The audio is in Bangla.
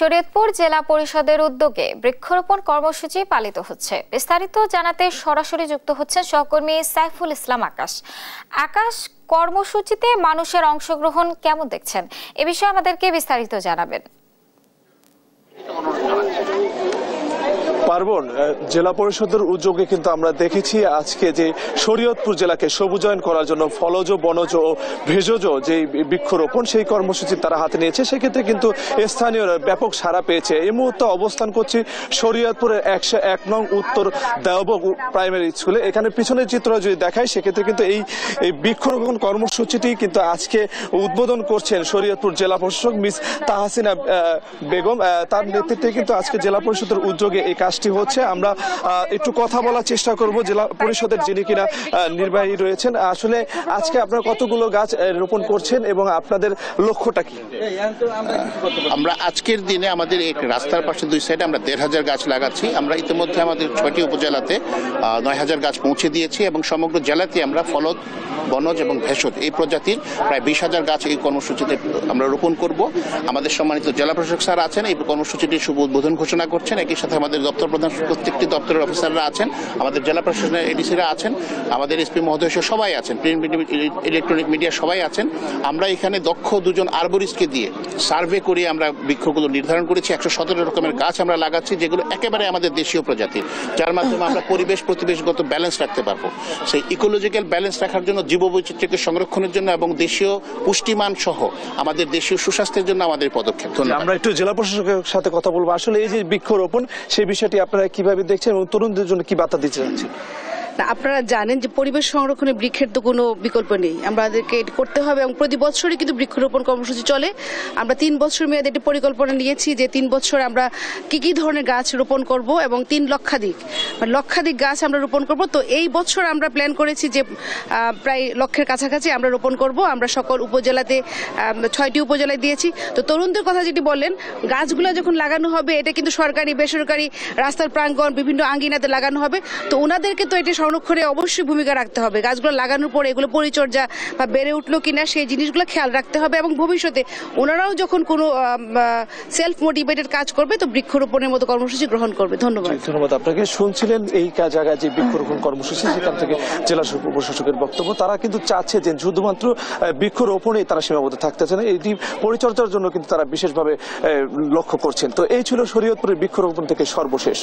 শরীয়তপুর জেলা পরিষদের উদ্যোগে বৃক্ষরোপণ কর্মসূচি পালিত হচ্ছে। বিস্তারিত জানাতে সরাসরি যুক্ত হচ্ছেন সহকর্মী সাইফুল ইসলাম আকাশ। আকাশ, কর্মসূচিতে মানুষের অংশগ্রহণ কেমন দেখছেন, এ বিষয়ে আমাদেরকে বিস্তারিত জানাবেন। পার্বণ, জেলা পরিষদের উদ্যোগে কিন্তু আমরা দেখেছি আজকে যে শরীয়তপুর জেলাকে সবুজায়ন করার জন্য ফলজ, বনজ ও ভেষজ যে বৃক্ষরোপণ সেই কর্মসূচি তারা হাতে নিয়েছে। সেক্ষেত্রে কিন্তু স্থানীয়রা ব্যাপক সাড়া পেয়েছে। এই মুহূর্তে অবস্থান করছি শরীয়তপুরের 101 নং উত্তর দেওবন্দ প্রাইমারি স্কুলে। এখানে পিছনের চিত্র যদি দেখায় সেক্ষেত্রে কিন্তু এই বৃক্ষরোপণ কর্মসূচিটি কিন্তু আজকে উদ্বোধন করছেন শরীয়তপুর জেলা প্রশাসক মিস তাহসিনা বেগম। তার নেতৃত্বে কিন্তু আজকে জেলা পরিষদের উদ্যোগে এই কাজটি হচ্ছে। আমরা একটু কথা বলার চেষ্টা করব জেলা পরিষদের যিনি কিনা নির্বাহী রয়েছেন। আসলে আজকে আপনারা কতগুলো গাছ রোপণ করছেন এবং আপনাদের লক্ষ্যটা কি? আমরা আজকের দিনে আমাদের এক রাস্তার পাশে দুই সাইডে আমরা 1,500 গাছ লাগাচ্ছি। আমরা ইতিমধ্যে আমাদের 6টি উপজেলাতে 9,000 গাছ পৌঁছে দিয়েছি এবং সমগ্র জেলাতে আমরা ফলদ, বনজ এবং ভেষজ এই প্রজাতির প্রায় 20,000 গাছ এই কর্মসূচিতে আমরা রোপণ করব। আমাদের সম্মানিত জেলা প্রশাসক স্যার আছেন, এই কর্মসূচিটির শুভ উদ্বোধন ঘোষণা করছেন। একই সাথে আমাদের দপ্তর প্রধান প্রত্যেকটি দপ্তরের অফিসাররা আছেন, আমাদের জেলা প্রশাসনের এডিসিরা আছেন, আমাদের এসপি মহোদয় সবাই আছেন, প্রিন্ট ইলেকট্রনিক মিডিয়া সবাই আছেন। আমরা এখানে দক্ষ দুজন আরবরিস্টকে দিয়ে সার্ভে করে আমরা বৃক্ষগুলো নির্ধারণ করেছি। 117 রকমের গাছ আমরা লাগাচ্ছি, যেগুলো একেবারে আমাদের দেশীয় প্রজাতির, যার মাধ্যমে আমরা পরিবেশ প্রতিবেশগত ব্যালেন্স রাখতে পারবো। সেই ইকোলজিক্যাল ব্যালেন্স রাখার জন্য, জীববৈচিত্র্যকে সংরক্ষণের জন্য এবং দেশীয় পুষ্টিমান সহ আমাদের দেশীয় সুস্বাস্থ্যের জন্য আমাদের পদক্ষেপ। আমরা একটু জেলা প্রশাসকের সাথে কথা বলবো। আসলে এই যে বৃক্ষরোপণ, সেই বিষয়টি আপনারা কিভাবে দেখছেন এবং তরুণদের জন্য কি বার্তা দিতে চাচ্ছেন? আপনারা জানেন যে পরিবেশ সংরক্ষণে বৃক্ষের তো কোনো বিকল্প নেই, আমাদেরকে এটি করতে হবে এবং প্রতি বছরই কিন্তু বৃক্ষরোপণ কর্মসূচি চলে। আমরা 3 বছর মেয়াদে একটি পরিকল্পনা নিয়েছি যে 3 বছর আমরা কি ধরনের গাছ রোপণ করব এবং 3 লক্ষাধিক গাছ আমরা রোপণ করব। তো এই বছর আমরা প্ল্যান করেছি যে প্রায় লক্ষের কাছাকাছি আমরা রোপণ করব। আমরা সকল উপজেলাতে 6টি উপজেলায় দিয়েছি। তো তরুণদের কথা যেটি বললেন, গাছগুলো যখন লাগানো হবে এটা কিন্তু সরকারি, বেসরকারি, রাস্তার প্রাঙ্গণ, বিভিন্ন আঙ্গিনাতে লাগানো হবে। তো ওনাদেরকে তো এটি সংরক্ষণে অবশ্যই ভূমিকা রাখতে হবে। গাছগুলো লাগানোর পরে এগুলো পরিচর্যা বা বেড়ে উঠলো কিনা সেই জিনিসগুলো খেয়াল রাখতে হবে এবং ভবিষ্যতে ওনারাও যখন কোনো সেলফ মোটিভেটেড কাজ করবে তো বৃক্ষরোপণের মতো কর্মসূচি গ্রহণ করবে। ধন্যবাদ আপনাকে। শুনছিলেন এই জায়গায় যে বৃক্ষরোপণ কর্মসূচি, সেখান থেকে জেলা প্রশাসকের বক্তব্য। তারা কিন্তু চাচ্ছে যে শুধুমাত্র বৃক্ষরোপণে তারা সীমাবদ্ধ থাকতে চান, এটি পরিচর্যার জন্য কিন্তু তারা বিশেষভাবে লক্ষ্য করছেন। তো এই ছিল শরীয়তপুরের বৃক্ষরোপণ থেকে সর্বশেষ।